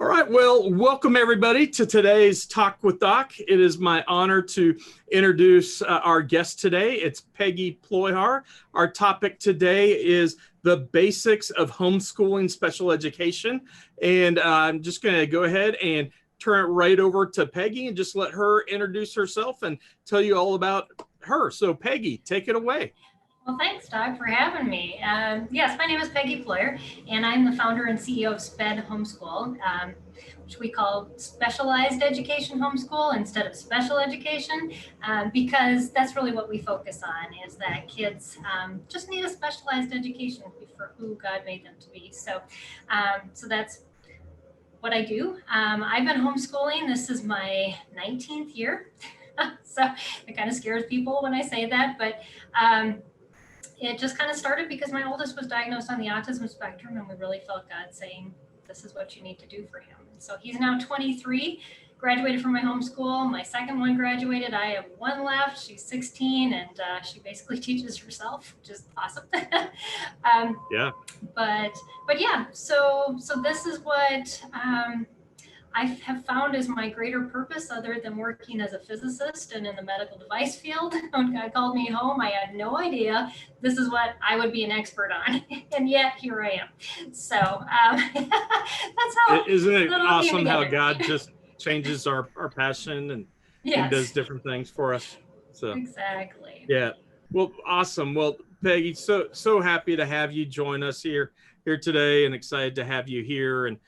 All right, well, welcome everybody to today's Talk with Doc. It is my honor to introduce our guest today. It's Peggy Ployhar. Our topic today is the basics of homeschooling special education. And I'm just going to go ahead and turn it right over to Peggy and just let her introduce herself and tell you all about her. So Peggy, take it away. Well, thanks, Doc, for having me. Yes, my name is Peggy Ployhar, and I'm the founder and CEO of SPED Homeschool, which we call Specialized Education Homeschool instead of Special Education, because that's really what we focus on, is that kids just need a specialized education for who God made them to be. So that's what I do. I've been homeschooling. This is my 19th year, so it kind of scares people when I say that, but it just kind of started because my oldest was diagnosed on the autism spectrum, and we really felt God saying, this is what you need to do for him. And so he's now 23, graduated from my homeschool. My second one graduated. I have one left. She's 16, and she basically teaches herself, which is awesome. Yeah. But yeah, so this is what I have found is my greater purpose, other than working as a physicist and in the medical device field. When God called me home, I had no idea this is what I would be an expert on, and yet here I am. So that's how. Isn't it awesome how God just changes our passion and does different things for us? So exactly. Yeah. Well, awesome. Well, Peggy, so happy to have you join us here today, and excited to have you here, and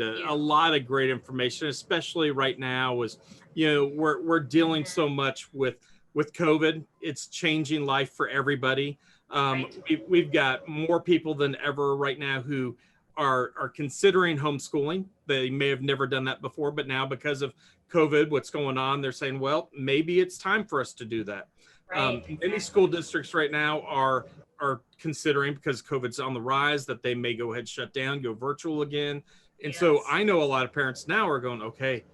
a lot of great information, especially right now, is, we're dealing so much with COVID. It's changing life for everybody. We've got more people than ever right now who are considering homeschooling. They may have never done that before, but now because of COVID, what's going on, they're saying, well, maybe it's time for us to do that. Many school districts right now are considering, because COVID's on the rise, that they may go ahead, shut down, go virtual again. And so I know a lot of parents now are going, okay,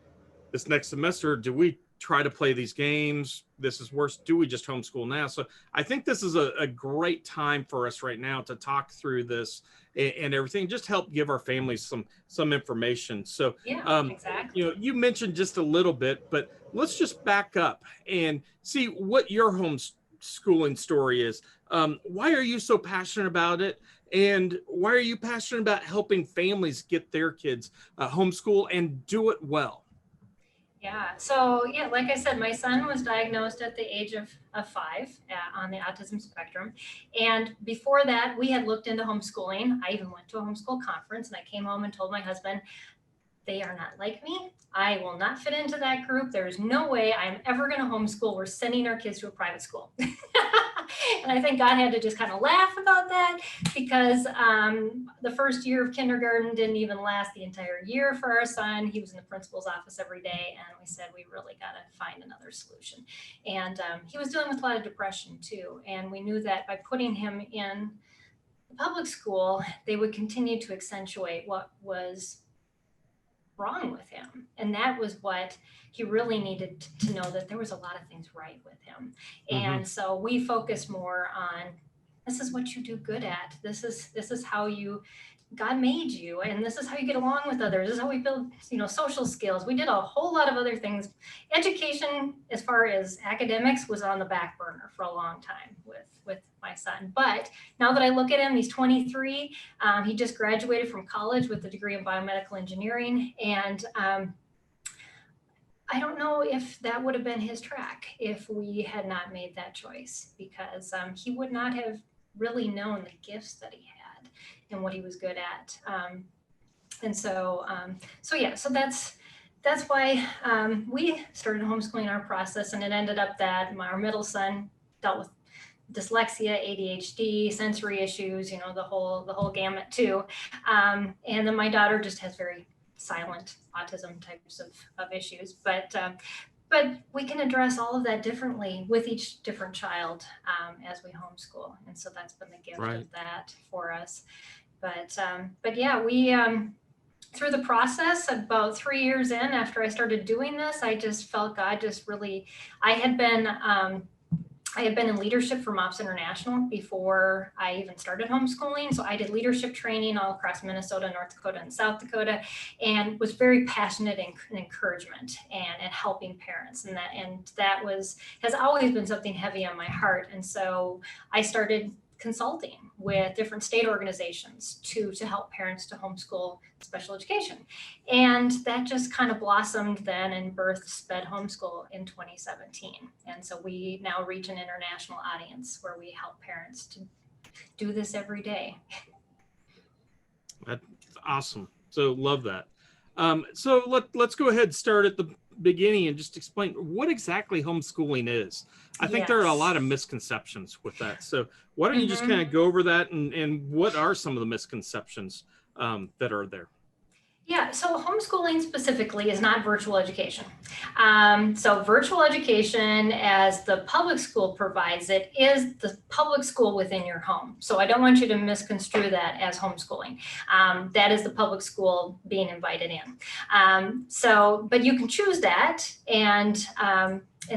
this next semester, do we try to play these games? This is worse. Do we just homeschool now? So I think this is a great time for us right now to talk through this and everything, just help give our families some information. So, exactly. You mentioned just a little bit, but let's just back up and see what your homeschooling story is. Why are you so passionate about it? And why are you passionate about helping families get their kids homeschool and do it well? Yeah. So like I said, my son was diagnosed at the age of 5 on the autism spectrum. And before that, we had looked into homeschooling. I even went to a homeschool conference, and I came home and told my husband, they are not like me. I will not fit into that group. There is no way I'm ever going to homeschool. We're sending our kids to a private school. And I think God had to just kind of laugh about that, because the first year of kindergarten didn't even last the entire year for our son. He was in the principal's office every day, and we said, we really got to find another solution. And he was dealing with a lot of depression too. And we knew that by putting him in the public school, they would continue to accentuate what was wrong with him. And that was what he really needed to know, that there was a lot of things right with him. And so we focused more on, this is what you do good at. This is how God made you, and this is how you get along with others. This is how we build, social skills. We did a whole lot of other things. Education, as far as academics, was on the back burner for a long time with my son. But now that I look at him, he's 23. He just graduated from college with a degree in biomedical engineering. And I don't know if that would have been his track if we had not made that choice, because he would not have really known the gifts that he had and what he was good at. So that's why we started homeschooling our process, and it ended up that our middle son dealt with dyslexia, ADHD, sensory issues, the whole gamut too. And then my daughter just has very silent autism types of issues, but we can address all of that differently with each different child as we homeschool. And so that's been the gift of that for us. But yeah, we, through the process, about 3 years in after I started doing this, I just felt God just really, I had been I had been in leadership for MOPS International before I even started homeschooling. So I did leadership training all across Minnesota, North Dakota, and South Dakota, and was very passionate in encouragement and helping parents. And that has always been something heavy on my heart. And so I started consulting with different state organizations to help parents to homeschool special education. And that just kind of blossomed then and birthed SPED Homeschool in 2017. And so we now reach an international audience where we help parents to do this every day. That's awesome. So love that. So let's go ahead and start at the beginning and just explain what exactly homeschooling is. I think there are a lot of misconceptions with that. So why don't you just kind of go over that and what are some of the misconceptions that are there? Yeah, so homeschooling specifically is not virtual education. So virtual education, as the public school provides it, is the public school within your home. So I don't want you to misconstrue that as homeschooling. That is the public school being invited in. But you can choose that, and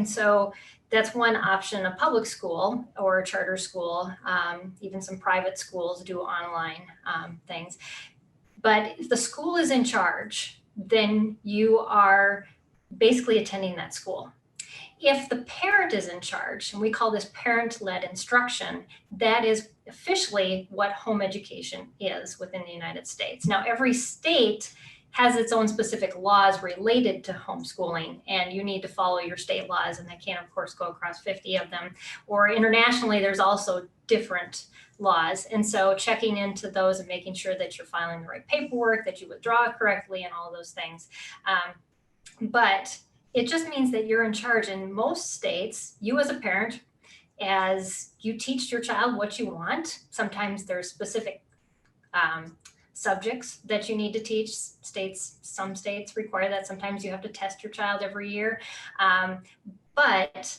so that's one option. A public school or a charter school, even some private schools do online things. But if the school is in charge, then you are basically attending that school. If the parent is in charge, and we call this parent-led instruction, that is officially what home education is within the United States. Now, every state has its own specific laws related to homeschooling, and you need to follow your state laws, and they can't, of course, go across 50 of them. Or internationally, there's also different laws. And so checking into those and making sure that you're filing the right paperwork, that you withdraw correctly, and all those things. But it just means that you're in charge. In most states, you as a parent, as you teach your child what you want, sometimes there's specific subjects that you need to teach. Some states require that. Sometimes you have to test your child every year. But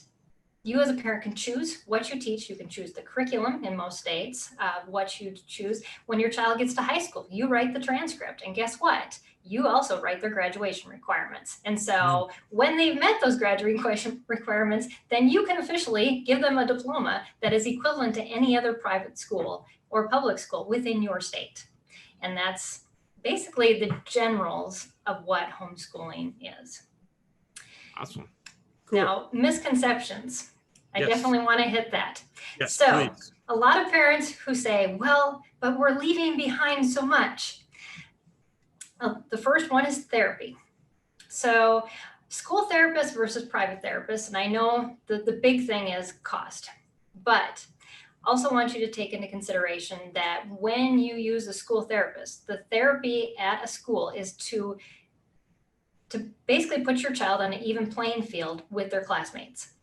you as a parent can choose what you teach. You can choose the curriculum in most states, what you choose. When your child gets to high school, you write the transcript. And guess what? You also write their graduation requirements. And so when they've met those graduation requirements, then you can officially give them a diploma that is equivalent to any other private school or public school within your state. And that's basically the generals of what homeschooling is. Awesome. Cool. Now, misconceptions. I definitely want to hit that. Yes, so please. A lot of parents who say, well, but we're leaving behind so much. The first one is therapy. So school therapists versus private therapists. And I know the big thing is cost, but also want you to take into consideration that when you use a school therapist, the therapy at a school is to basically put your child on an even playing field with their classmates.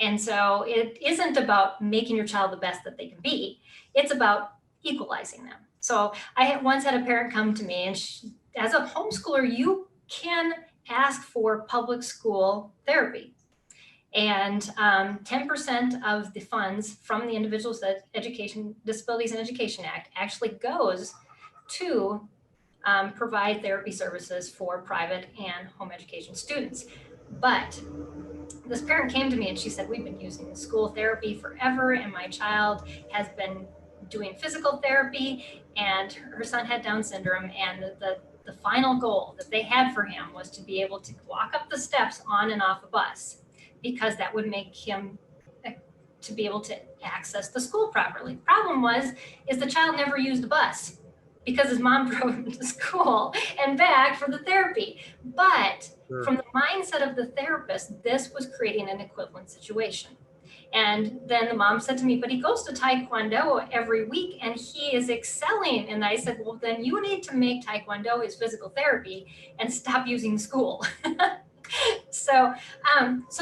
And so it isn't about making your child the best that they can be. It's about equalizing them. So I once had a parent come to me, and as a homeschooler, you can ask for public school therapy. And 10% of the funds from the Individuals Disabilities and Education Act actually goes to provide therapy services for private and home education students. But this parent came to me and she said, we've been using school therapy forever, and my child has been doing physical therapy, and her son had Down syndrome, and the final goal that they had for him was to be able to walk up the steps on and off a bus, because that would make him to be able to access the school properly. Problem is the child never used the bus because his mom drove him to school and back for the therapy. But from the mindset of the therapist, this was creating an equivalent situation. And then the mom said to me, but he goes to Taekwondo every week and he is excelling. And I said, well, then you need to make Taekwondo his physical therapy and stop using school. So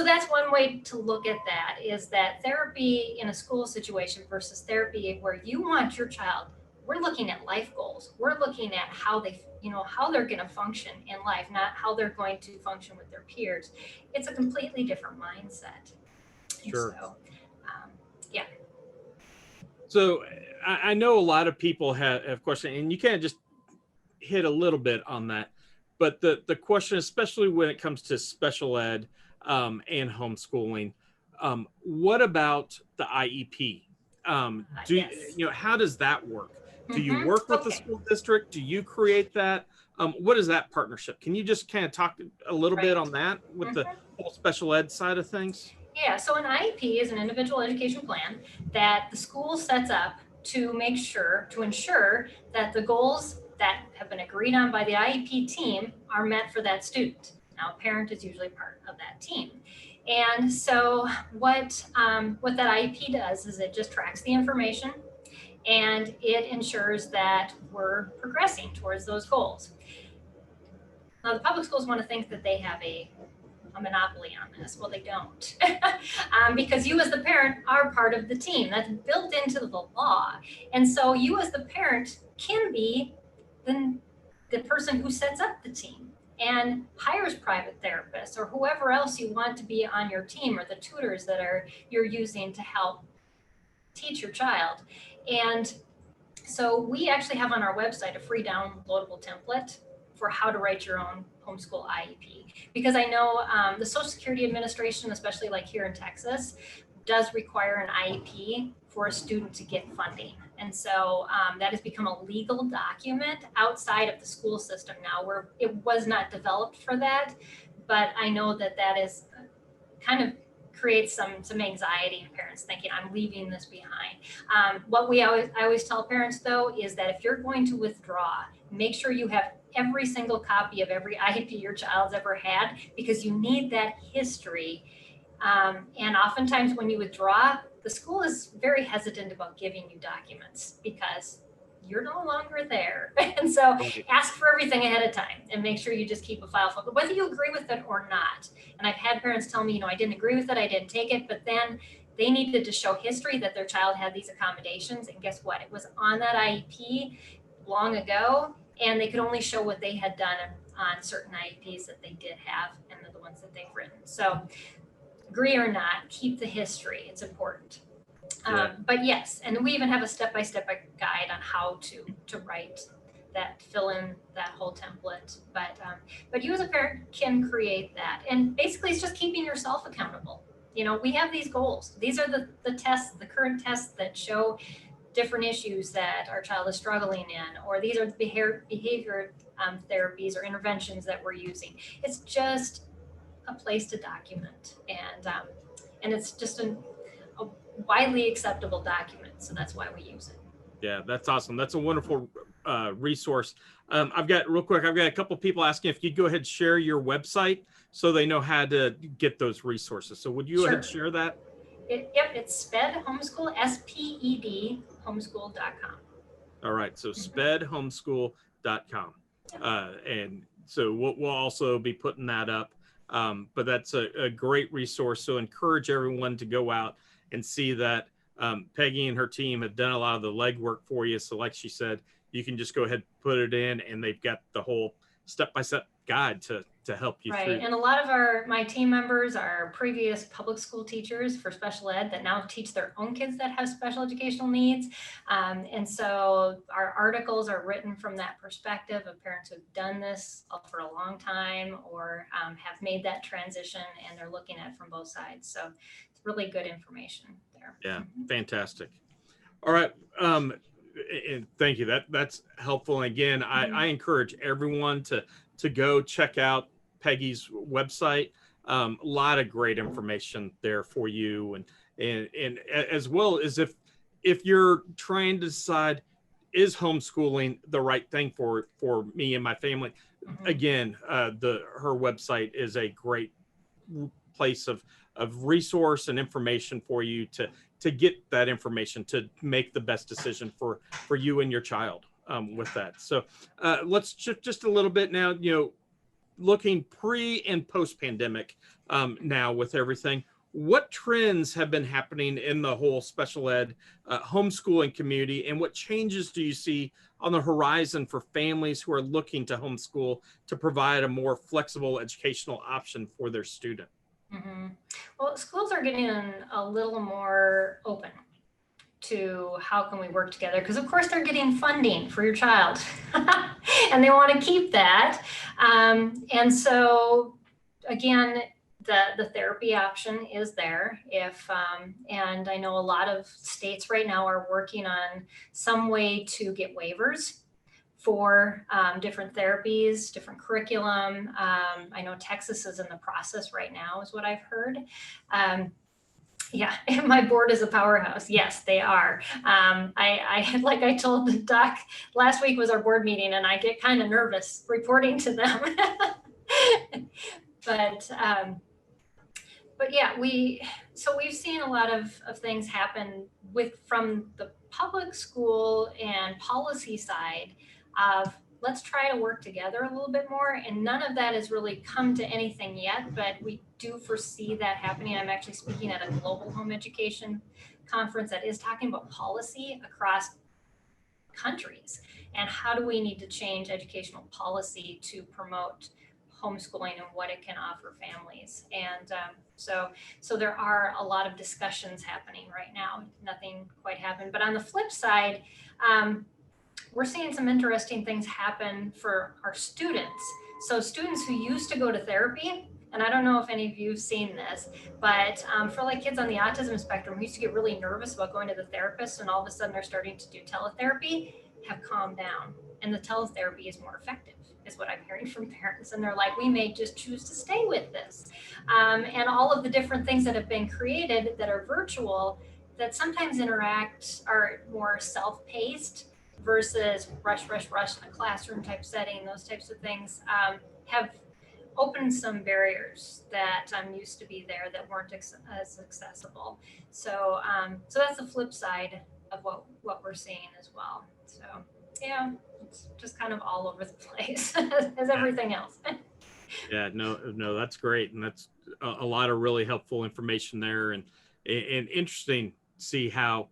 that's one way to look at that, is that therapy in a school situation versus therapy where you want your child. We're looking at life goals. We're looking at how they're going to function in life, not how they're going to function with their peers. It's a completely different mindset. Sure. So, So I know a lot of people have questions, and you kind of just hit a little bit on that. But the question, especially when it comes to special ed and homeschooling, What about the IEP? Yes. How does that work? Do you Mhm. work with the Okay. school district? Do you create that? What is that partnership? Can you just kind of talk a little bit Right. on that with the Mhm. whole special ed side of things? Yeah, so an IEP is an individual education plan that the school sets up to ensure that the goals that have been agreed on by the IEP team are met for that student. Now, a parent is usually part of that team. And so what that IEP does is it just tracks the information and it ensures that we're progressing towards those goals. Now, the public schools want to think that they have a monopoly on this. Well, they don't. Because you as the parent are part of the team. That's built into the law. And so you as the parent can be the person who sets up the team and hires private therapists or whoever else you want to be on your team, or the tutors that you're using to help teach your child. And so we actually have on our website a free downloadable template for how to write your own homeschool IEP. Because I know the Social Security Administration, especially like here in Texas, does require an IEP for a student to get funding. And so that has become a legal document outside of the school system now, where it was not developed for that. But I know that is kind of creates some anxiety in parents thinking, I'm leaving this behind. What I always tell parents though is that if you're going to withdraw, make sure you have every single copy of every IEP your child's ever had, because you need that history. And oftentimes when you withdraw, the school is very hesitant about giving you documents because you're no longer there. And so ask for everything ahead of time and make sure you just keep a file, whether you agree with it or not. And I've had parents tell me, I didn't agree with it, I didn't take it, but then they needed to show history that their child had these accommodations. And guess what? It was on that IEP long ago, and they could only show what they had done on certain IEPs that they did have and the ones that they've written. So agree or not, keep the history. It's important. But yes, and we even have a step-by-step guide on how to write that, fill in that whole template. But you as a parent can create that, and basically it's just keeping yourself accountable. We have these goals. These are the tests, the current tests that show different issues that our child is struggling in, or these are the behavior therapies or interventions that we're using. It's just a place to document, and it's just a widely acceptable document, so that's why we use it. Yeah, that's awesome. That's a wonderful resource. I've got a couple people asking if you'd go ahead and share your website so they know how to get those resources. So would you go ahead and share that? It's SPED Homeschool, SPED homeschool.com. All right, so spedhomeschool.com. And so we'll also be putting that up. But that's a great resource. So encourage everyone to go out and see that. Peggy and her team have done a lot of the legwork for you. So like she said, you can just go ahead and put it in, and they've got the whole step-by-step guide to help you through. And a lot of my team members are previous public school teachers for special ed that now teach their own kids that have special educational needs. And so our articles are written from that perspective of parents who've done this for a long time, or have made that transition, and they're looking at it from both sides. So it's really good information there. Yeah, fantastic. All right. And thank you. That's helpful. And again, I encourage everyone to go check out Peggy's website. A lot of great information there for you, and as well as if you're trying to decide, is homeschooling the right thing for me and my family? Again, her website is a great place of resource and information for you to get that information to make the best decision for you and your child with that. So let's shift just a little bit now, looking pre and post pandemic now with everything. What trends have been happening in the whole special ed homeschooling community, and what changes do you see on the horizon for families who are looking to homeschool to provide a more flexible educational option for their student? Well, schools are getting a little more open to how can we work together, because of course they're getting funding for your child and they want to keep that. And so again, the therapy option is there if, and I know a lot of states right now are working on some way to get waivers for different therapies, different curriculum. I know Texas is in the process right now, is what I've heard. Yeah, my board is a powerhouse. Yes, they are. I like I told the doc last week was our board meeting, and I get kind of nervous reporting to them. But yeah, we've seen a lot of things happen from the public school and policy side of let's try to work together a little bit more. And none of that has really come to anything yet, but we do foresee that happening. I'm actually speaking at a global home education conference that is talking about policy across countries and how do we need to change educational policy to promote homeschooling and what it can offer families. And so there are a lot of discussions happening right now. Nothing quite happened. But on the flip side, we're seeing some interesting things happen for our students. So students who used to go to therapy, and I don't know if any of you have seen this, but for like kids on the autism spectrum who used to get really nervous about going to the therapist and all of a sudden they're starting to do teletherapy, have calmed down. And the teletherapy is more effective, is what I'm hearing from parents. And they're like, we may just choose to stay with this. And all of the different things that have been created that are virtual, that sometimes are more self-paced versus rush in a classroom type setting, those types of things have opened some barriers that used to be there that weren't as accessible. So that's the flip side of what we're seeing as well. So yeah, it's just kind of all over the place as everything else. Yeah, no, that's great. And that's a lot of really helpful information there, and interesting to see how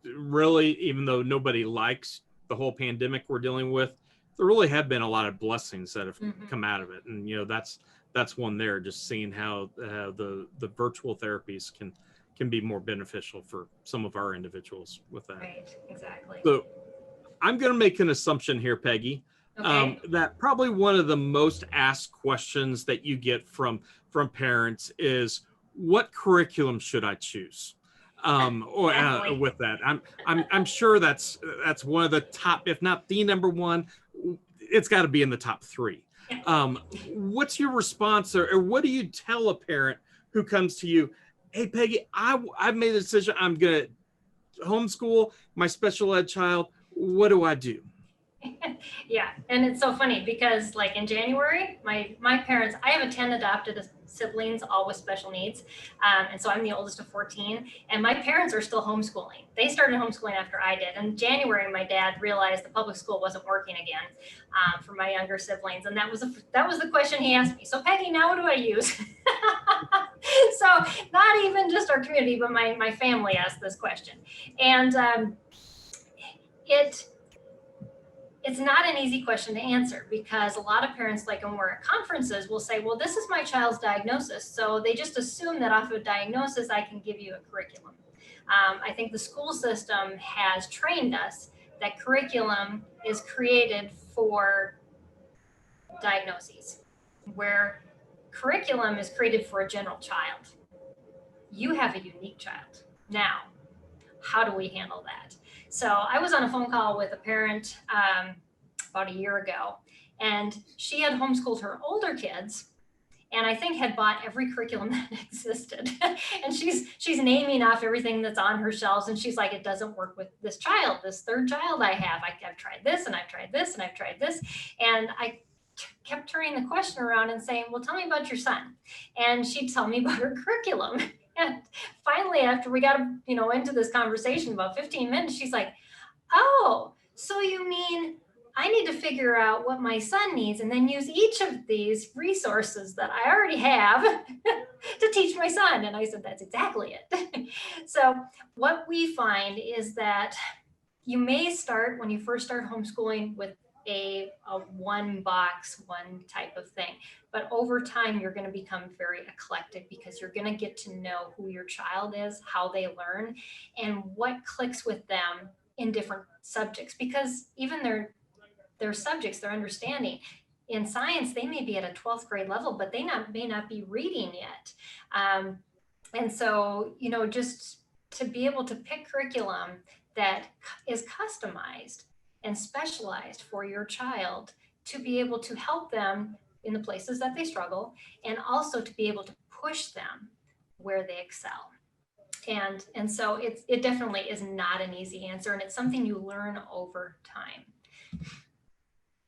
really, even though nobody likes the whole pandemic we're dealing with, there really have been a lot of blessings that have come out of it. And, that's one there, just seeing how the virtual therapies can be more beneficial for some of our individuals with that. Right, exactly. So I'm going to make an assumption here, Peggy, that probably one of the most asked questions that you get from parents is, what curriculum should I choose? With that, I'm sure that's one of the top, if not the number one. It's got to be in the top three. What's your response, or what do you tell a parent who comes to you? Hey, Peggy, I've made a decision. I'm going to homeschool my special ed child. What do I do? Yeah, and it's so funny because like in January, my parents, I have 10 adopted siblings, all with special needs. And so I'm the oldest of 14, and my parents are still homeschooling. They started homeschooling after I did. In January, my dad realized the public school wasn't working again for my younger siblings. And that was the question he asked me. So Peggy, now what do I use? So not even just our community, but my family asked this question. And it's not an easy question to answer because a lot of parents, like when we're at conferences, will say, well, this is my child's diagnosis. So they just assume that off of diagnosis, I can give you a curriculum. I think the school system has trained us that curriculum is created for diagnoses, where curriculum is created for a general child. You have a unique child. Now, how do we handle that? So I was on a phone call with a parent about a year ago, and she had homeschooled her older kids, and I think had bought every curriculum that existed. And she's naming off everything that's on her shelves, and she's like, it doesn't work with this child, this third child I have. I've tried this, and I've tried this, and I've tried this. And I kept turning the question around and saying, well, tell me about your son. And she'd tell me about her curriculum. And finally, after we got into this conversation about 15 minutes, she's like, oh, so you mean I need to figure out what my son needs and then use each of these resources that I already have to teach my son? And I said, that's exactly it. So what we find is that you may start, when you first start homeschooling, with a one box, one type of thing. But over time, you're going to become very eclectic because you're going to get to know who your child is, how they learn, and what clicks with them in different subjects. Because even their subjects, their understanding, in science, they may be at a 12th grade level, but they may not be reading yet. And so, just to be able to pick curriculum that is customized and specialized for your child to be able to help them in the places that they struggle, and also to be able to push them where they excel. And so it definitely is not an easy answer, and it's something you learn over time.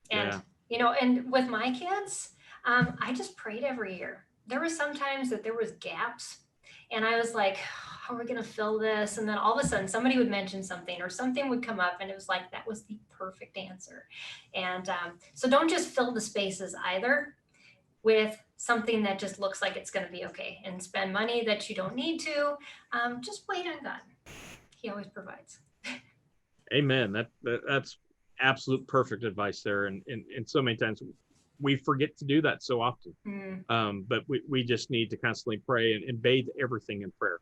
And, and with my kids, I just prayed every year. There were some times that there was gaps, and I was like, how are we going to fill this? And then all of a sudden somebody would mention something, or something would come up, and it was like, that was the perfect answer. And so don't just fill the spaces either with something that just looks like it's going to be okay, and spend money that you don't need to. Just wait on God. He always provides. Amen. That's absolute perfect advice there. And so many times we forget to do that so often. But we just need to constantly pray and bathe everything in prayer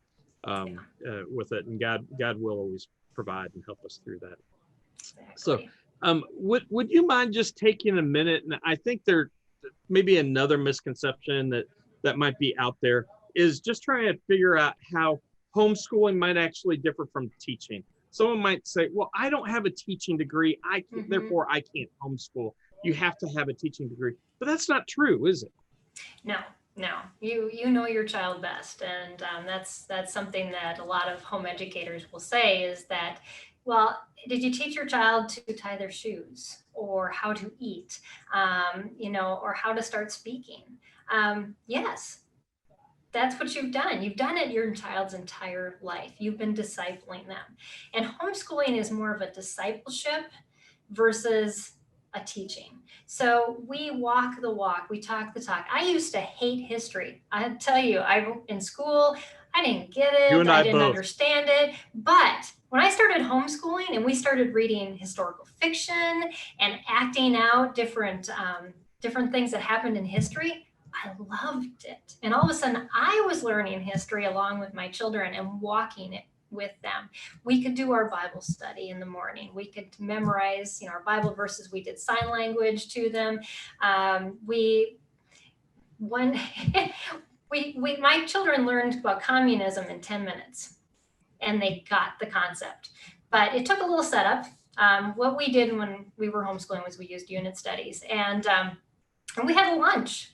with it. And God will always provide and help us through that. Exactly. So would you mind just taking a minute? And I think there maybe another misconception that might be out there is just trying to figure out how homeschooling might actually differ from teaching. Someone might say, well, I don't have a teaching degree. Therefore I can't homeschool. You have to have a teaching degree, but that's not true, is it? No. You know your child best. And that's something that a lot of home educators will say is that, well, did you teach your child to tie their shoes, or how to eat, or how to start speaking? Yes, that's what you've done. You've done it your child's entire life. You've been discipling them. And homeschooling is more of a discipleship versus a teaching. So we walk the walk, we talk the talk. I used to hate history. I tell you, in school, I didn't get it. I didn't understand it. But when I started homeschooling and we started reading historical fiction and acting out different things that happened in history, I loved it. And all of a sudden I was learning history along with my children and walking it with them. We could do our Bible study in the morning. We could memorize, our Bible verses. We did sign language to them. My children learned about communism in 10 minutes, and they got the concept. But it took a little setup. What we did when we were homeschooling was we used unit studies, and we had a lunch.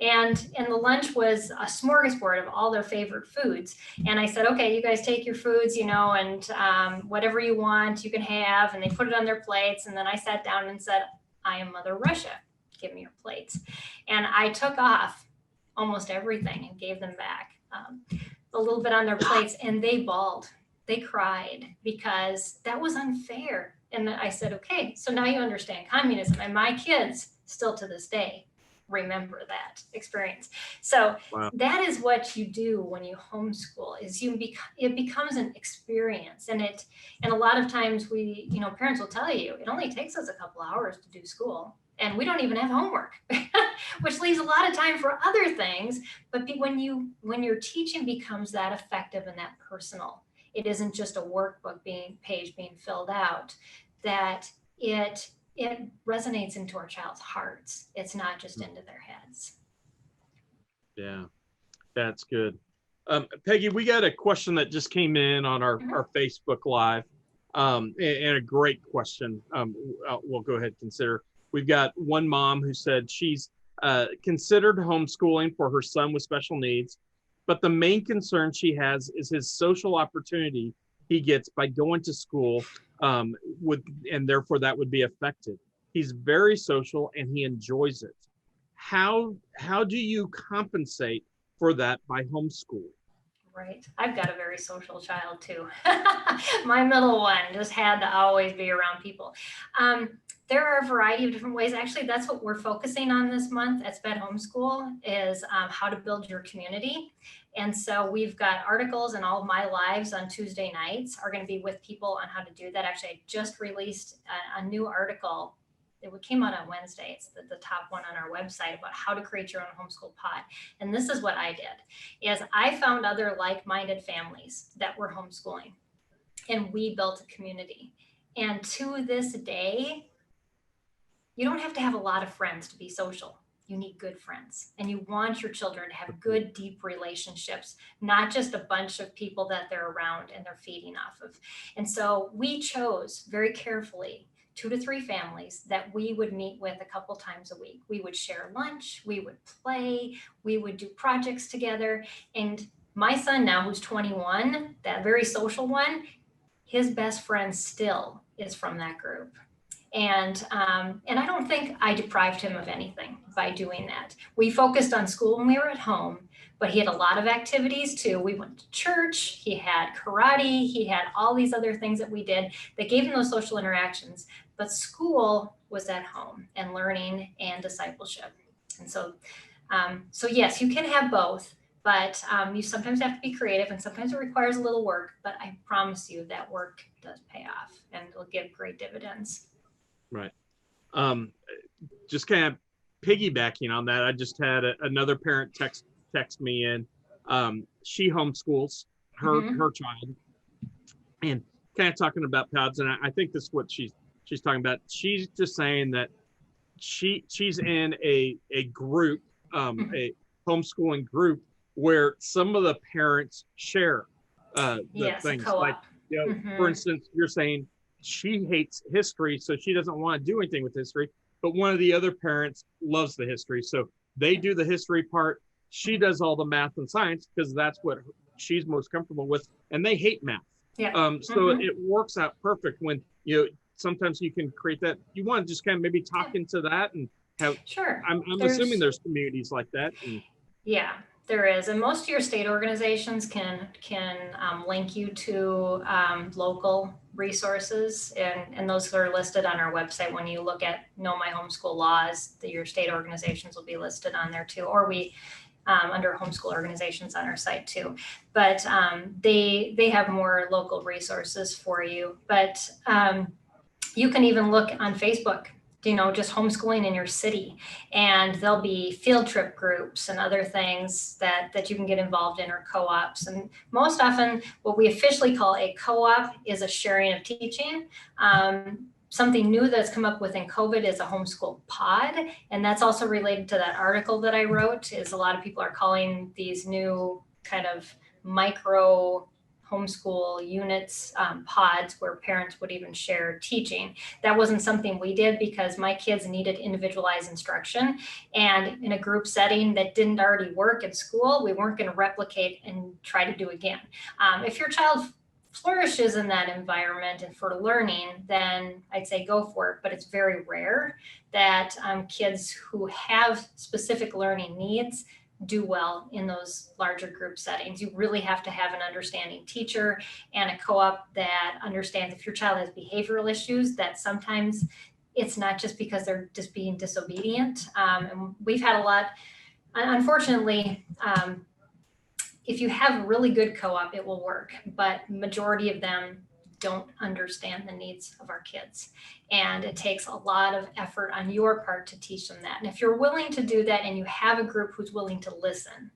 And the lunch was a smorgasbord of all their favorite foods. And I said, okay, you guys take your foods, and whatever you want, you can have. And they put it on their plates. And then I sat down and said, I am Mother Russia. Give me your plates. And I took off almost everything and gave them back a little bit on their plates. And they bawled. They cried because that was unfair. And I said, okay, so now you understand communism. And my kids still to this day remember that experience. So wow. That is what you do when you homeschool, is it becomes an experience. And a lot of times parents will tell you, it only takes us a couple hours to do school, and we don't even have homework, which leaves a lot of time for other things. But when your teaching becomes that effective and that personal, it isn't just a workbook page being filled out, that it resonates into our child's hearts. It's not just into their heads. Yeah, that's good. Peggy, we got a question that just came in on our Facebook Live, and a great question. We'll go ahead and consider. We've got one mom who said she's considered homeschooling for her son with special needs, but the main concern she has is his social opportunity he gets by going to school, and therefore that would be affected. He's very social and he enjoys it. How do you compensate for that by homeschool? Right. I've got a very social child too. My middle one just had to always be around people. There are a variety of different ways. Actually, that's what we're focusing on this month at SPED Homeschool, is how to build your community. And so we've got articles, and all of my lives on Tuesday nights are going to be with people on how to do that. Actually, I just released a new article. It came out on Wednesday. It's the top one on our website about how to create your own homeschool pod. And this is what I did, is I found other like-minded families that were homeschooling, and we built a community. And to this day, you don't have to have a lot of friends to be social. You need good friends, and you want your children to have good, deep relationships, not just a bunch of people that they're around and they're feeding off of. And so we chose very carefully 2 to 3 families that we would meet with a couple times a week. We would share lunch, we would play, we would do projects together. And my son now, who's 21, that very social one, his best friend still is from that group. And I don't think I deprived him of anything by doing that. We focused on school when we were at home, but he had a lot of activities too. We went to church, he had karate, he had all these other things that we did that gave him those social interactions. But school was at home and learning and discipleship. And so yes, you can have both, but you sometimes have to be creative, and sometimes it requires a little work, but I promise you that work does pay off and it'll give great dividends. Right. Just kind of piggybacking on that, I just had another parent text me in. She homeschools her child, and kind of talking about pods. And I think this is what she's talking about. She's just saying that she's in a group, a homeschooling group, where some of the parents share the things. Like, for instance, you're saying she hates history, so she doesn't want to do anything with history, but one of the other parents loves the history, so they do the history part. She does all the math and science because that's what she's most comfortable with, and they hate math. So it works out perfect when sometimes you can create that. You want to just kind of maybe talk into that and have. Sure. I'm assuming there's communities like that. Yeah, there is, and most of your state organizations can link you to local resources, and those are listed on our website. When you look at Know My Homeschool Laws, your state organizations will be listed on there too, or we under homeschool organizations on our site too. But they have more local resources for you. But you can even look on Facebook, just homeschooling in your city, and there'll be field trip groups and other things that you can get involved in, or co-ops. And most often what we officially call a co-op is a sharing of teaching. Something new that's come up within COVID is a homeschool pod. And that's also related to that article that I wrote, is a lot of people are calling these new kind of micro homeschool units, pods, where parents would even share teaching. That wasn't something we did because my kids needed individualized instruction. And in a group setting that didn't already work at school, we weren't going to replicate and try to do again. If your child flourishes in that environment and for learning, then I'd say go for it. But it's very rare that kids who have specific learning needs do well in those larger group settings. You really have to have an understanding teacher and a co-op that understands if your child has behavioral issues, that sometimes it's not just because they're just being disobedient. And we've had a lot, unfortunately, if you have a really good co-op, it will work, but majority of them don't understand the needs of our kids. And it takes a lot of effort on your part to teach them that. And if you're willing to do that and you have a group who's willing to listen,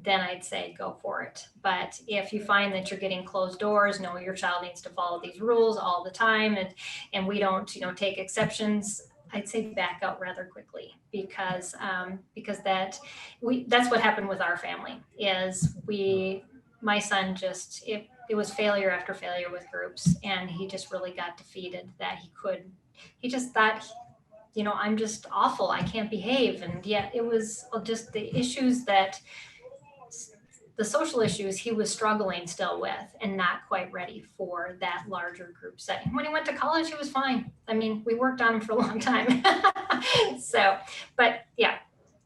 then I'd say go for it. But if you find that you're getting closed doors, no, your child needs to follow these rules all the time, and we don't, take exceptions, I'd say back out rather quickly, because that's what happened with our family. My son it was failure after failure with groups, and he just really got defeated that he just thought, I'm just awful, I can't behave. And yet it was just the issues the social issues he was struggling still with, and not quite ready for that larger group setting. When he went to college, he was fine. I mean, we worked on him for a long time. So, but yeah,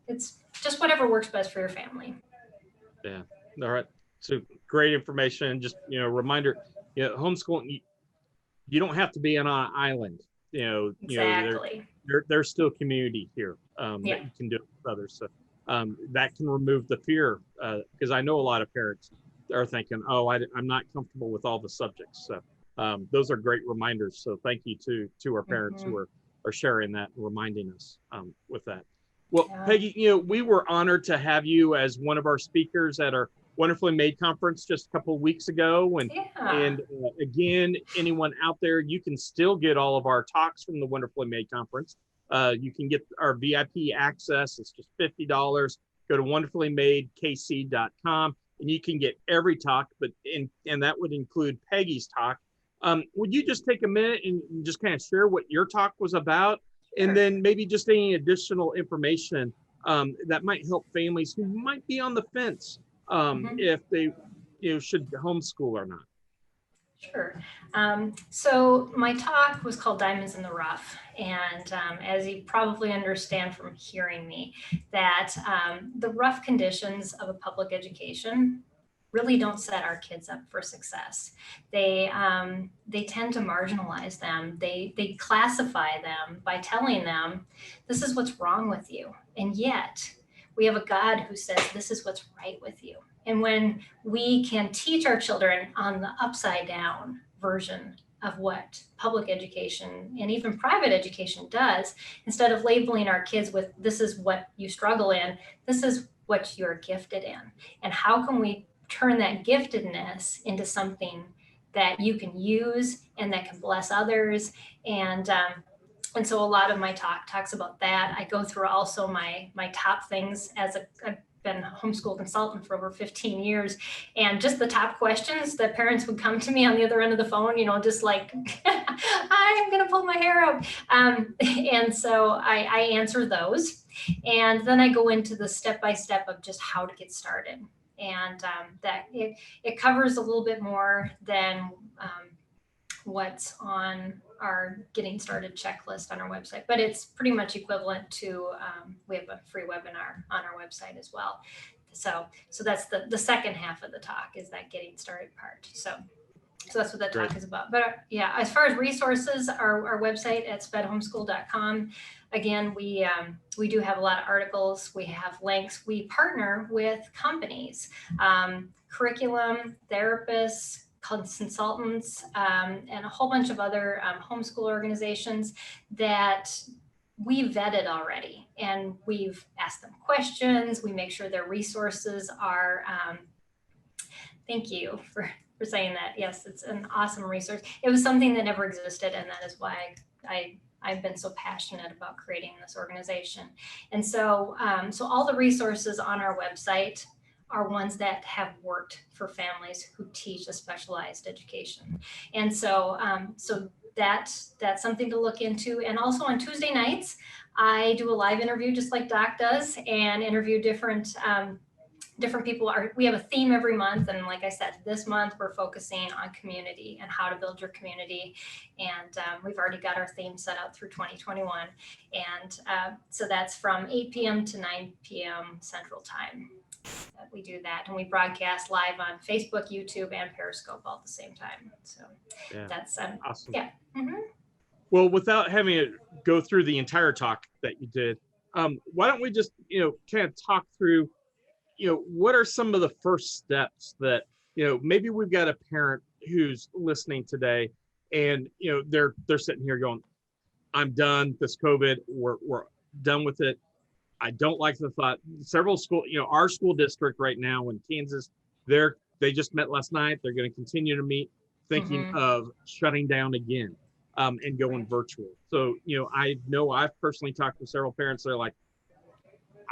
it's just whatever works best for your family. Yeah. All right. So great information. Just, reminder, homeschooling, you don't have to be on an island. Exactly. There's still community here that you can do it with others. So that can remove the fear, because I know a lot of parents are thinking, I'm not comfortable with all the subjects. So those are great reminders. So thank you to our parents who are sharing that and reminding us with that. Well, Peggy, we were honored to have you as one of our speakers at our Wonderfully Made conference just a couple of weeks ago. And again, anyone out there, you can still get all of our talks from the Wonderfully Made conference You can get our VIP access. It's just $50. Go to wonderfullymadekc.com and you can get every talk, and that would include Peggy's talk. Would you just take a minute and just kind of share what your talk was about? And then maybe just any additional information that might help families who might be on the fence if they should homeschool or not. Sure. So my talk was called Diamonds in the Rough. And as you probably understand from hearing me, that the rough conditions of a public education really don't set our kids up for success. They tend to marginalize them. They classify them by telling them, this is what's wrong with you. And yet we have a God who says, this is what's right with you. And when we can teach our children on the upside down version of what public education and even private education does, instead of labeling our kids with, this is what you struggle in, this is what you're gifted in. And how can we turn that giftedness into something that you can use and that can bless others? And so a lot of my talk talks about that. I go through also my top things as I've been a homeschool consultant for over 15 years. And just the top questions that parents would come to me on the other end of the phone, just like, I'm going to pull my hair out. And so I answer those. And then I go into the step-by-step of just how to get started. And that it covers a little bit more than what's on our getting started checklist on our website, but it's pretty much equivalent to, we have a free webinar on our website as well. So that's the second half of the talk, is that getting started part. So that's what that talk is about. But yeah, as far as resources, our website at spedhomeschool.com. Again, we do have a lot of articles. We have links. We partner with companies, curriculum, therapists, consultants, and a whole bunch of other homeschool organizations that we vetted already. And we've asked them questions. We make sure their resources are, thank you for saying that. Yes, it's an awesome resource. It was something that never existed, and that is why I've been so passionate about creating this organization. And so all the resources on our website are ones that have worked for families who teach a specialized education. And so that's something to look into. And also on Tuesday nights, I do a live interview just like Doc does, and interview different people. We have a theme every month. And like I said, this month we're focusing on community and how to build your community. And we've already got our theme set out through 2021. And so that's from 8 p.m. to 9 p.m. Central Time. We do that, and we broadcast live on Facebook, YouTube, and Periscope all at the same time. So that's awesome. Yeah. Mm-hmm. Well, without having to go through the entire talk that you did, why don't we just kind of talk through what are some of the first steps that maybe we've got a parent who's listening today, and they're sitting here going, I'm done this COVID, we're done with it. I don't like the thought. Several school, our school district right now in Kansas, they just met last night. They're going to continue to meet, thinking of shutting down again and going virtual. So, I know I've personally talked to several parents. They're like,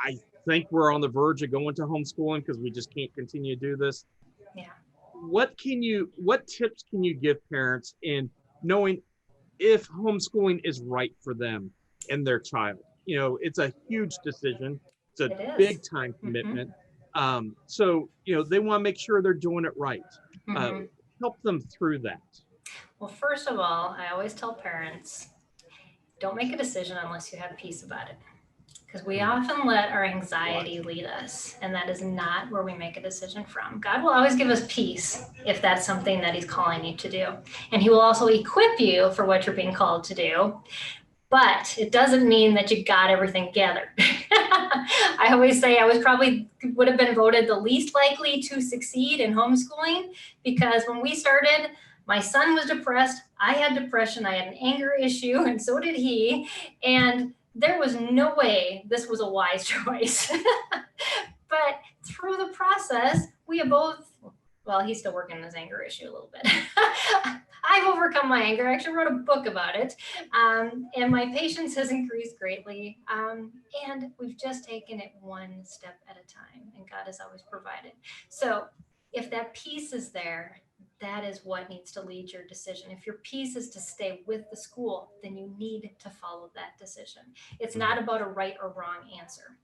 I think we're on the verge of going to homeschooling because we just can't continue to do this. Yeah. What tips can you give parents in knowing if homeschooling is right for them and their child? It's a huge decision. It's a big time commitment. So, they want to make sure they're doing it right. Help them through that. Well, first of all, I always tell parents, don't make a decision unless you have peace about it. Because we often let our anxiety lead us, and that is not where we make a decision from. God will always give us peace if that's something that he's calling you to do. And he will also equip you for what you're being called to do. But it doesn't mean that you got everything together. I always say I would have been voted the least likely to succeed in homeschooling, because when we started, my son was depressed. I had depression. I had an anger issue, and so did he. And there was no way this was a wise choice. But through the process, we have both, well, he's still working on his anger issue a little bit. I've overcome my anger. I actually wrote a book about it. And my patience has increased greatly. And we've just taken it one step at a time, and God has always provided. So if that peace is there, that is what needs to lead your decision. If your peace is to stay with the school, then you need to follow that decision. It's not about a right or wrong answer.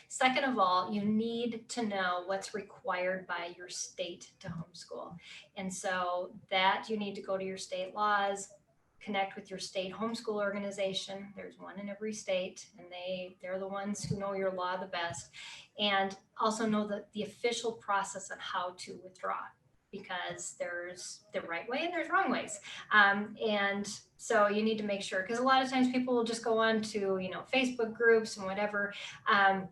Second of all, you need to know what's required by your state to homeschool. And so that you need to go to your state laws, connect with your state homeschool organization. There's one in every state, and they're the ones who know your law the best. And also know the official process on how to withdraw, because there's the right way and there's wrong ways. And so you need to make sure, because a lot of times people will just go on to, Facebook groups and whatever. And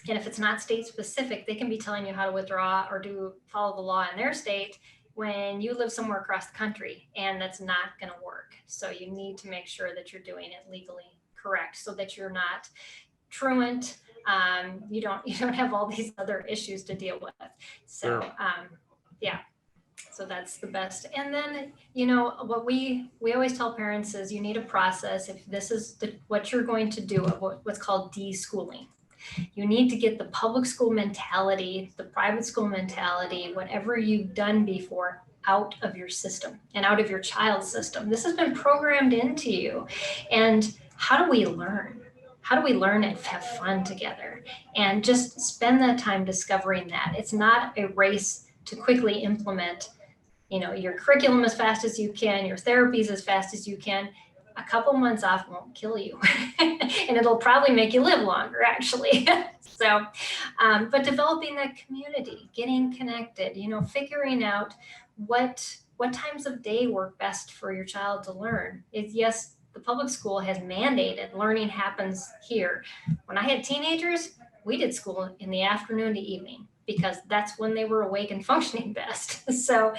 if it's not state specific, they can be telling you how to withdraw or follow the law in their state when you live somewhere across the country, and that's not going to work. So you need to make sure that you're doing it legally correct, so that you're not truant. You don't have all these other issues to deal with. So, Sure. Yeah. So that's the best. And then, what we always tell parents is you need a process. If this is what you're going to do, what's called deschooling. You need to get the public school mentality, the private school mentality, whatever you've done before, out of your system and out of your child's system. This has been programmed into you. And how do we learn? How do we learn and have fun together? And just spend that time discovering that. It's not a race to quickly implement, your curriculum as fast as you can, your therapies as fast as you can. A couple months off won't kill you. And it'll probably make you live longer, actually. So, but developing that community, getting connected, figuring out what times of day work best for your child to learn. Yes, the public school has mandated learning happens here. When I had teenagers, we did school in the afternoon to evening, because that's when they were awake and functioning best. So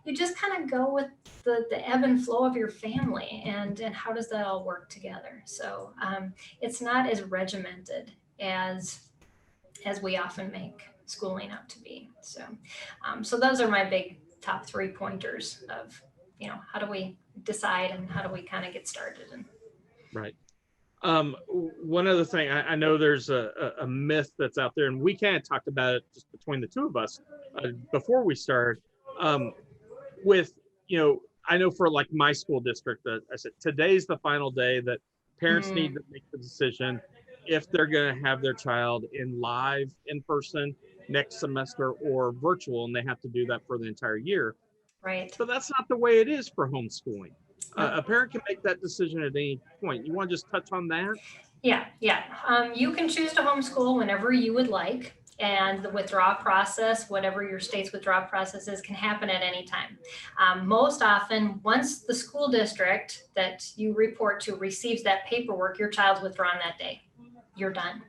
you just kind of go with the ebb and flow of your family, and how does that all work together? So it's not as regimented as we often make schooling out to be. So so those are my big top 3 pointers of, how do we decide and how do we kind of get started. Right. One other thing, I know there's a myth that's out there, and we kind of talked about it just between the two of us before we started. With, I know for like my school district, that I said today's the final day that parents need to make the decision if they're going to have their child in person next semester or virtual, and they have to do that for the entire year. Right. But that's not the way it is for homeschooling. A parent can make that decision at any point. You want to just touch on that? Yeah. You can choose to homeschool whenever you would like. And the withdrawal process, whatever your state's withdrawal process is, can happen at any time. Most often, once the school district that you report to receives that paperwork, your child's withdrawn that day. You're done.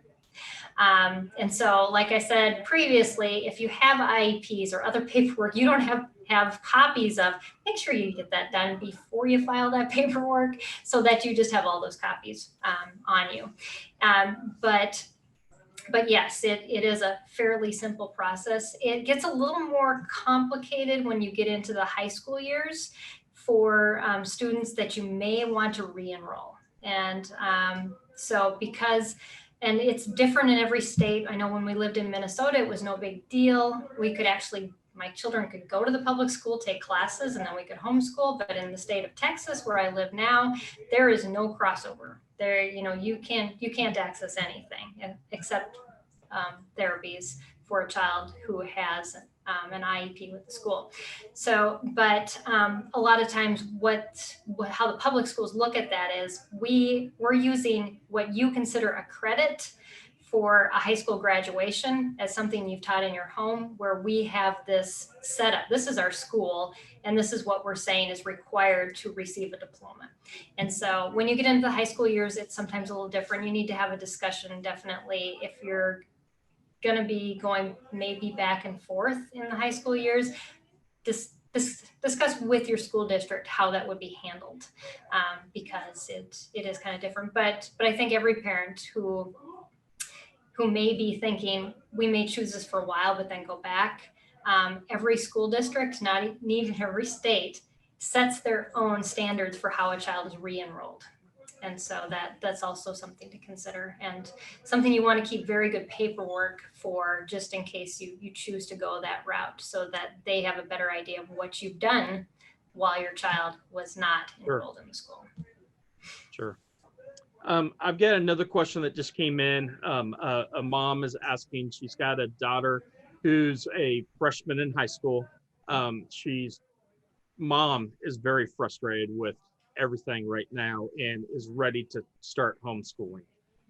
And so, like I said previously, if you have IEPs or other paperwork you don't have copies of, make sure you get that done before you file that paperwork, so that you just have all those copies on you. But yes, it is a fairly simple process. It gets a little more complicated when you get into the high school years for students that you may want to re-enroll. And and it's different in every state. I know when we lived in Minnesota, it was no big deal. My children could go to the public school, take classes, and then we could homeschool. But in the state of Texas, where I live now, there is no crossover. There, you can't access anything except therapies for a child who has an IEP with the school. So, but a lot of times how the public schools look at that is we're using what you consider a credit for a high school graduation as something you've taught in your home, where we have this setup. This is our school, and this is what we're saying is required to receive a diploma. And so when you get into the high school years, it's sometimes a little different. You need to have a discussion, definitely, if you're going to be going maybe back and forth in the high school years. Discuss with your school district how that would be handled, because it is kind of different. But I think every parent who may be thinking, we may choose this for a while, but then go back, Every school district, not even every state, sets their own standards for how a child is re-enrolled. And so that's also something to consider, and something you want to keep very good paperwork for, just in case you choose to go that route, so that they have a better idea of what you've done while your child was not enrolled in the school. Sure. I've got another question that just came in. A mom is asking, she's got a daughter who's a freshman in high school. Mom is very frustrated with everything right now and is ready to start homeschooling.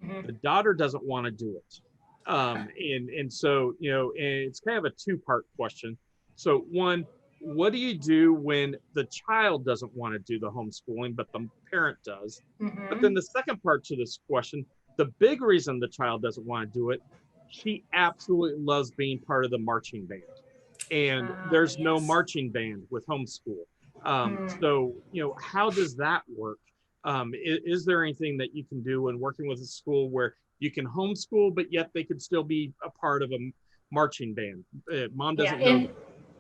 Mm-hmm. The daughter doesn't want to do it. And so, and it's kind of a two-part question. So one, what do you do when the child doesn't want to do the homeschooling, but the parent does? Mm-hmm. But then the second part to this question, the big reason the child doesn't want to do it, she absolutely loves being part of the marching band. And there's no marching band with homeschool. So, how does that work? Is there anything that you can do in working with a school where you can homeschool, but yet they could still be a part of a marching band? Mom doesn't know.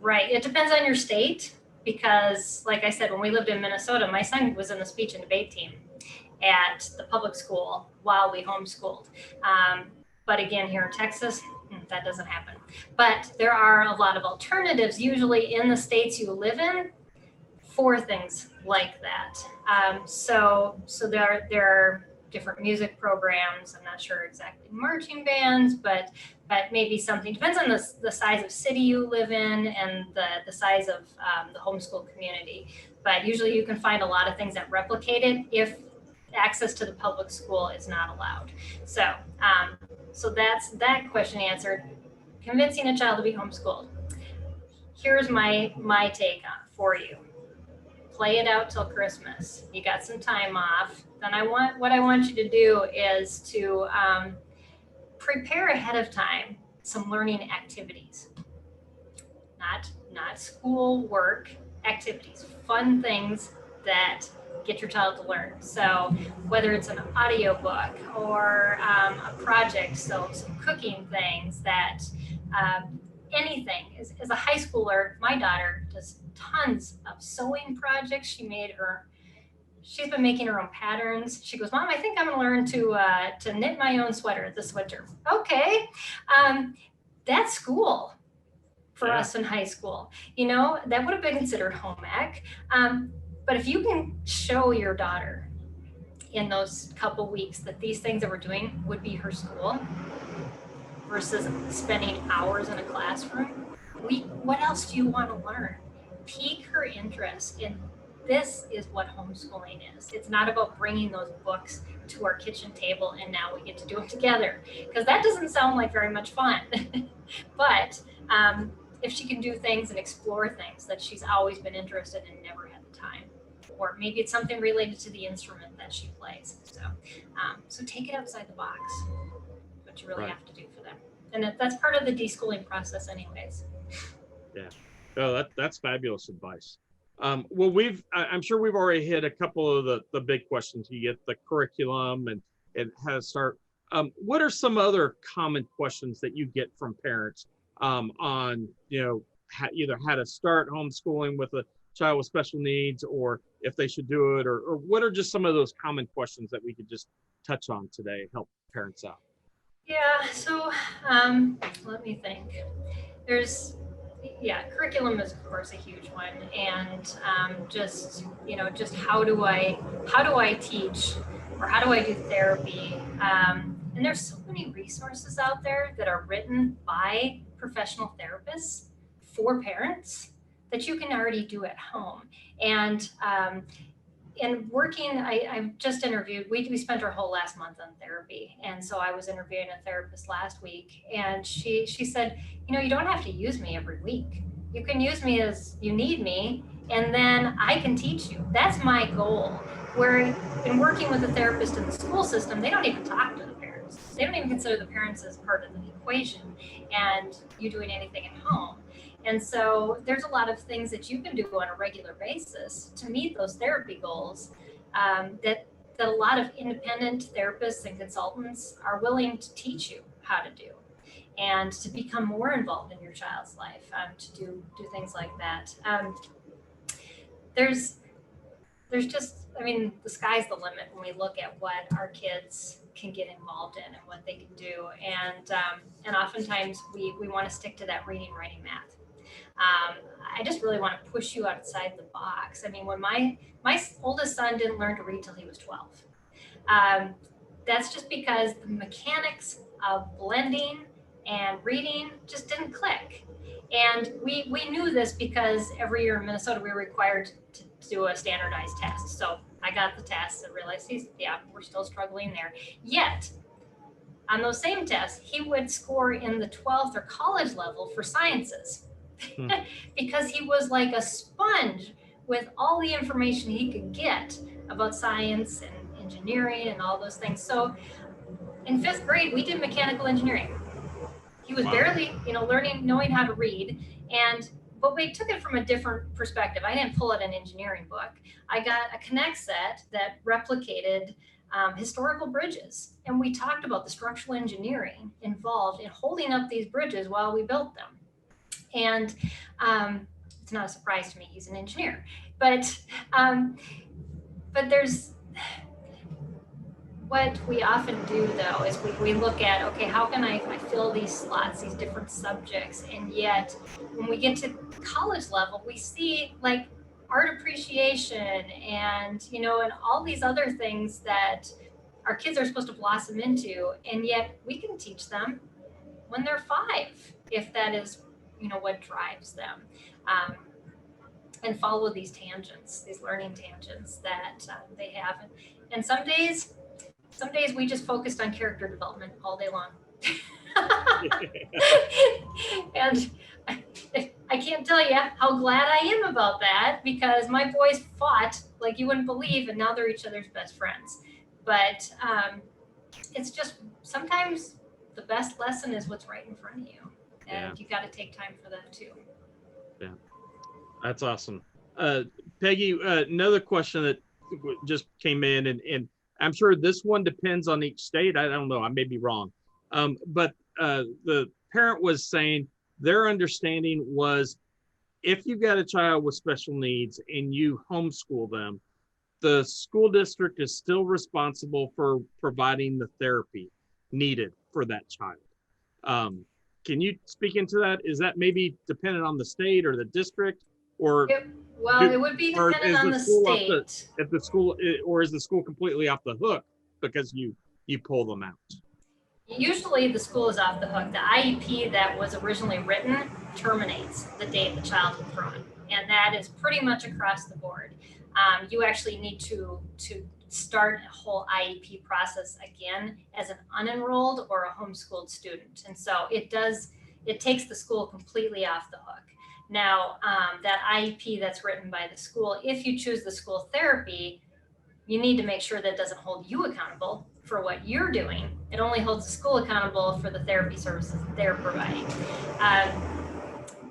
Right. It depends on your state, because like I said, when we lived in Minnesota, my son was in the speech and debate team at the public school while we homeschooled. But again, here in Texas, that doesn't happen. But there are a lot of alternatives, usually in the states you live in, for things like that. So there are different music programs. I'm not sure exactly marching bands, but maybe something, depends on the size of city you live in and the size of the homeschool community. But usually you can find a lot of things that replicate it if access to the public school is not allowed. So that's that question answered. Convincing a child to be homeschooled. Here's my take on for you. Play it out till Christmas. You got some time off. Then what I want you to do is to prepare ahead of time some learning activities. Not school work activities, fun things that get your child to learn. So whether it's an audiobook or a project, so some cooking things, that anything. As a high schooler, my daughter does tons of sewing projects. She's been making her own patterns. She goes, Mom, I think I'm gonna learn to knit my own sweater this winter. Okay, that's school for us in high school. That would have been considered home ec. But if you can show your daughter in those couple weeks that these things that we're doing would be her school versus spending hours in a classroom, what else do you want to learn? Pique her interest in this is what homeschooling is. It's not about bringing those books to our kitchen table and now we get to do them together, because that doesn't sound like very much fun. But if she can do things and explore things that she's always been interested in, never had the time, or maybe it's something related to the instrument that she plays. So take it outside the box, what you really have to do for them. And that's part of the deschooling process anyways. Yeah. Oh, that's fabulous advice. Well, I'm sure we've already hit a couple of the big questions. You get the curriculum and how to start. What are some other common questions that you get from parents on, either how to start homeschooling with a child with special needs, or if they should do it, or what are just some of those common questions that we could just touch on today and help parents out? Yeah, so let me think. Curriculum is of course a huge one, and just how do I teach, or how do I do therapy? And there's so many resources out there that are written by professional therapists for parents that you can already do at home. And working, I've just interviewed, we spent our whole last month on therapy. And so I was interviewing a therapist last week, and she said, you don't have to use me every week. You can use me as you need me, and then I can teach you. That's my goal. Where in working with a therapist in the school system, they don't even talk to the parents. They don't even consider the parents as part of the equation, and you doing anything at home. And so there's a lot of things that you can do on a regular basis to meet those therapy goals that a lot of independent therapists and consultants are willing to teach you how to do. and to become more involved in your child's life, to do things like that. There's just, I mean, the sky's the limit when we look at what our kids can get involved in and what they can do. And oftentimes we want to stick to that reading, writing, math. I just really want to push you outside the box. I mean, when my oldest son didn't learn to read till he was 12. That's just because the mechanics of blending and reading just didn't click. And we knew this because every year in Minnesota, we were required to do a standardized test. So I got the test and realized we're still struggling there. Yet, on those same tests, he would score in the 12th or college level for sciences because he was like a sponge with all the information he could get about science and engineering and all those things. So in 5th grade, we did mechanical engineering. He was barely, knowing how to read, but we took it from a different perspective. I didn't pull out an engineering book. I got a Connect set that replicated historical bridges. And we talked about the structural engineering involved in holding up these bridges while we built them. And it's not a surprise to me, he's an engineer. But there's, what we often do though is we look at, okay, how can I fill these slots, these different subjects? And yet when we get to college level, we see like art appreciation and, and all these other things that our kids are supposed to blossom into. And yet we can teach them when they're 5, if that is, what drives them. And follow these tangents, these learning tangents that they have. And some days we just focused on character development all day long. And I can't tell you how glad I am about that, because my boys fought like you wouldn't believe, and now they're each other's best friends. But it's just sometimes the best lesson is what's right in front of you. And you got to take time for that too. Yeah, that's awesome. Peggy, another question that just came in, and I'm sure this one depends on each state. I don't know, I may be wrong. But the parent was saying their understanding was if you've got a child with special needs and you homeschool them, the school district is still responsible for providing the therapy needed for that child. Can you speak into that? Is that maybe dependent on the state or the district, or it would be dependent on the state. If the school, or is the school completely off the hook because you pull them out? Usually the school is off the hook. The IEP that was originally written terminates the day the child is withdrawn, and that is pretty much across the board. You actually need to start a whole IEP process again as an unenrolled or a homeschooled student. And so it takes the school completely off the hook. Now, that IEP that's written by the school, if you choose the school therapy, you need to make sure that it doesn't hold you accountable for what you're doing. It only holds the school accountable for the therapy services they're providing.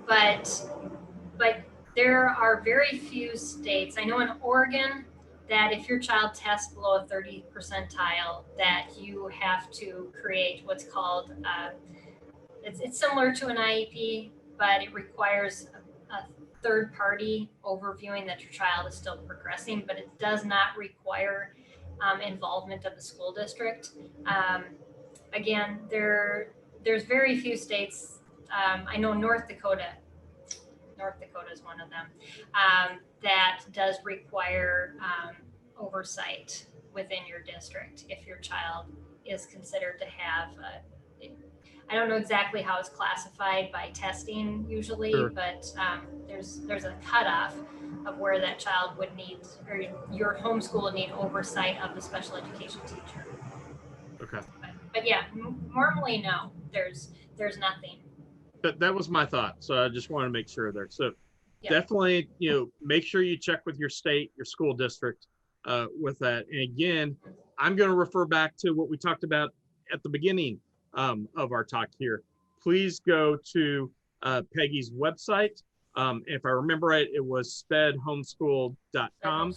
But there are very few states. I know in Oregon, that if your child tests below a 30 percentile, that you have to create what's called, it's similar to an IEP, but it requires a third party overviewing that your child is still progressing, but it does not require involvement of the school district. Again, there's very few states. I know North Dakota is one of them, that does require oversight within your district if your child is considered to have I don't know exactly how it's classified by testing usually, sure. But there's a cutoff of where that child would need, or your homeschool would need oversight of the special education teacher. Okay. But yeah, normally no, there's nothing. That was my thought, so I just want to make sure there. So definitely, make sure you check with your state, your school district with that. And again, I'm going to refer back to what we talked about at the beginning of our talk here. Please go to Peggy's website. If I remember right, it was spedhomeschooled.com.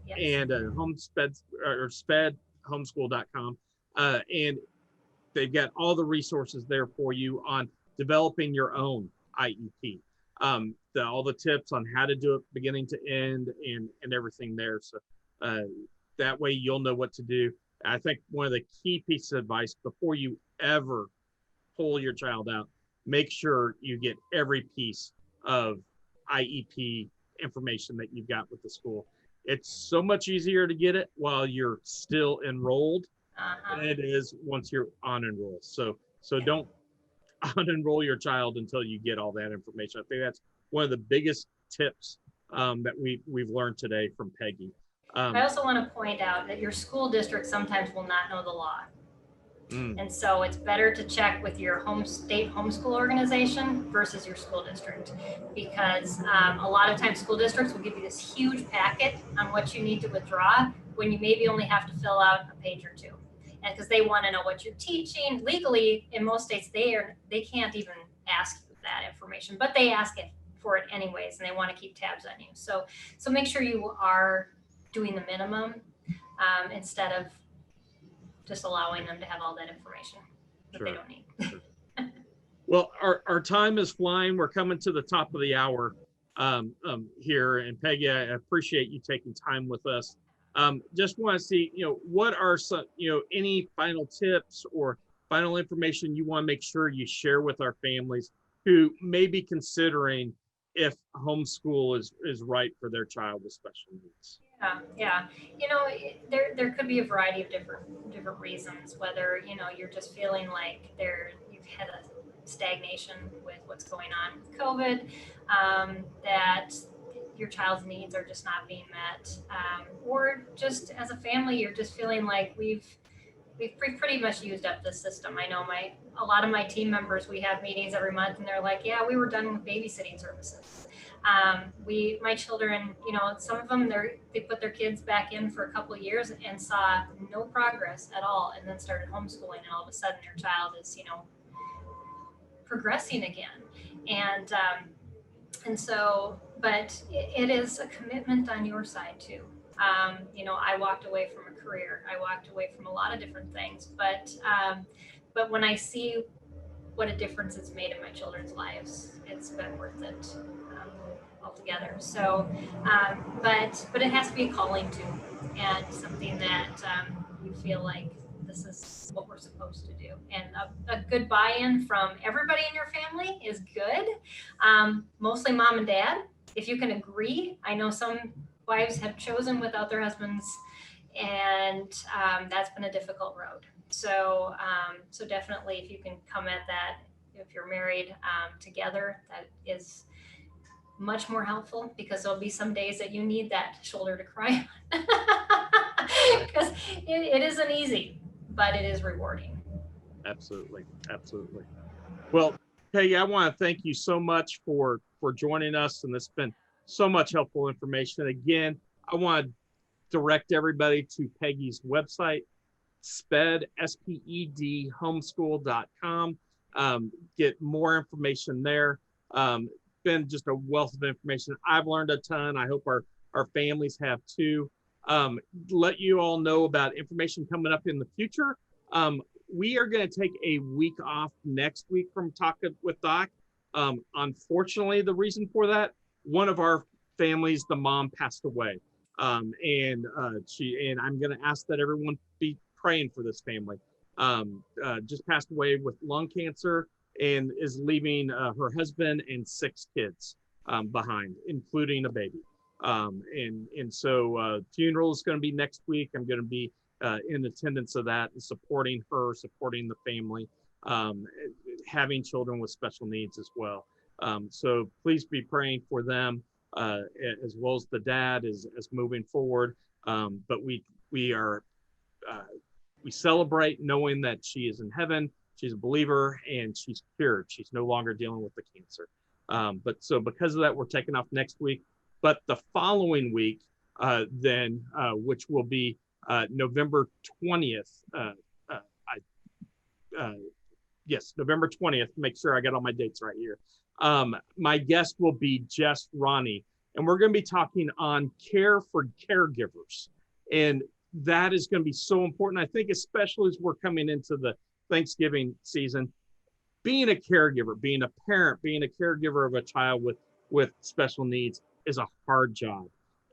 Yes. And SPED homeschool.com. And they've got all the resources there for you on developing your own IEP. All the tips on how to do it beginning to end and everything there. So that way you'll know what to do. I think one of the key pieces of advice before you ever pull your child out, make sure you get every piece of IEP information that you've got with the school. It's so much easier to get it while you're still enrolled than it is once you're unenrolled. So don't unenroll your child until you get all that information. I think that's one of the biggest tips that we've learned today from Peggy. I also want to point out that your school district sometimes will not know the law. And so it's better to check with your state homeschool organization versus your school district, because a lot of times school districts will give you this huge packet on what you need to withdraw when you maybe only have to fill out a page or two. And because they want to know what you're teaching. Legally, in most states, they can't even ask you that information, but they ask it for it anyways, and they want to keep tabs on you. So make sure you are doing the minimum instead of just allowing them to have all that information that they don't need. Sure. Well, our time is flying. We're coming to the top of the hour here. And Peggy, I appreciate you taking time with us. Just want to see, what are some, any final tips or final information you want to make sure you share with our families who may be considering if homeschool is right for their child with special needs? Yeah. There could be a variety of different reasons, whether, you're just feeling like you've had a stagnation with what's going on with COVID, that your child's needs are just not being met, or just as a family, you're just feeling like we've pretty much used up the system. I know a lot of my team members, we have meetings every month and they're like, yeah, we were done with babysitting services. My children, some of them, they put their kids back in for a couple of years and saw no progress at all, and then started homeschooling, and all of a sudden their child is, progressing again. And so, but it is a commitment on your side too. I walked away from a career. I walked away from a lot of different things, but when I see what a difference it's made in my children's lives, it's been worth it altogether. So, but it has to be a calling too, and something that you feel like this is what we're supposed to do. And a good buy-in from everybody in your family is good. Mostly mom and dad. If you can agree, I know some wives have chosen without their husbands, and that's been a difficult road. So definitely, if you can come at that, if you're married together, that is much more helpful, because there'll be some days that you need that shoulder to cry on, because it isn't easy, but it is rewarding. Absolutely. Well, Peggy, I want to thank you so much for joining us, and it's been so much helpful information. Again, I want to direct everybody to Peggy's website, SPED, SPED, homeschool.com. Get more information there. Been just a wealth of information. I've learned a ton. I hope our families have too. Let you all know about information coming up in the future. We are going to take a week off next week from Talking with Doc. Unfortunately, the reason for that, one of our families, the mom passed away. And I'm going to ask that everyone be praying for this family. Just passed away with lung cancer and is leaving her husband and 6 kids behind, including a baby. And so funeral is going to be next week. I'm going to be in attendance of that and supporting her, supporting the family, having children with special needs as well. So please be praying for them, as well as the dad as moving forward. But we celebrate knowing that she is in heaven. She's a believer and she's cured. She's no longer dealing with the cancer. But so because of that, we're taking off next week. But the following week, which will be November 20th. Yes, November 20th. Make sure I got all my dates right here. My guest will be Jess Ronnie, and we're going to be talking on care for caregivers. And that is going to be so important. I think especially as we're coming into the Thanksgiving season. Being a caregiver, being a parent, being a caregiver of a child with special needs is a hard job.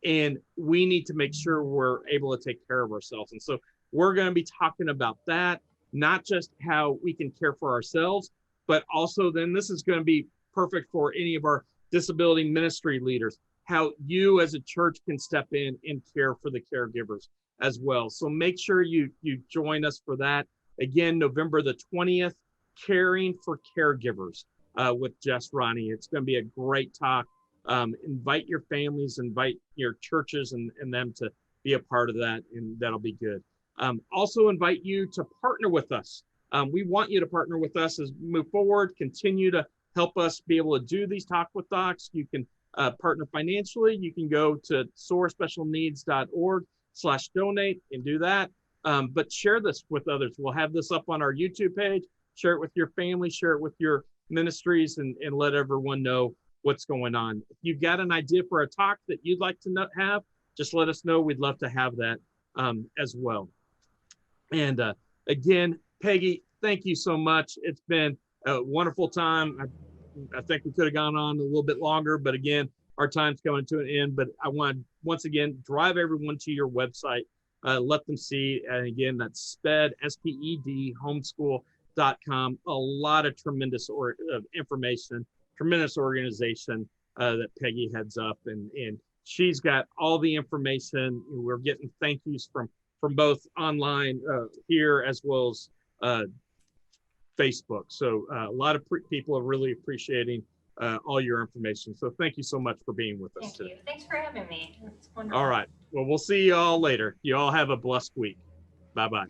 And we need to make sure we're able to take care of ourselves. And so we're going to be talking about that, not just how we can care for ourselves, but also then this is going to be perfect for any of our disability ministry leaders, how you as a church can step in and care for the caregivers as well. So make sure you join us for that. Again, November the 20th, Caring for Caregivers with Jess Ronnie. It's going to be a great talk. Invite your families, invite your churches and them to be a part of that, and that'll be good. Also invite you to partner with us. We want you to partner with us as we move forward, continue to help us be able to do these Talk with Docs. You can partner financially. You can go to soarspecialneeds.org/donate and do that. But share this with others. We'll have this up on our YouTube page. Share it with your family, share it with your ministries, and let everyone know what's going on. If you've got an idea for a talk that you'd like to have, just let us know. We'd love to have that as well. And again, Peggy, thank you so much. It's been a wonderful time. I think we could have gone on a little bit longer, but again, our time's coming to an end. But I want to, once again, drive everyone to your website. Let them see. And again, that's SPED, S-P-E-D, homeschool.com. A lot of tremendous information, tremendous organization that Peggy heads up. And she's got all the information. We're getting thank yous from both online here as well as Facebook. So a lot of people are really appreciating all your information. So thank you so much for being with us today. Thank you. Thanks for having me. It's wonderful. All right. Well, we'll see you all later. You all have a blessed week. Bye-bye.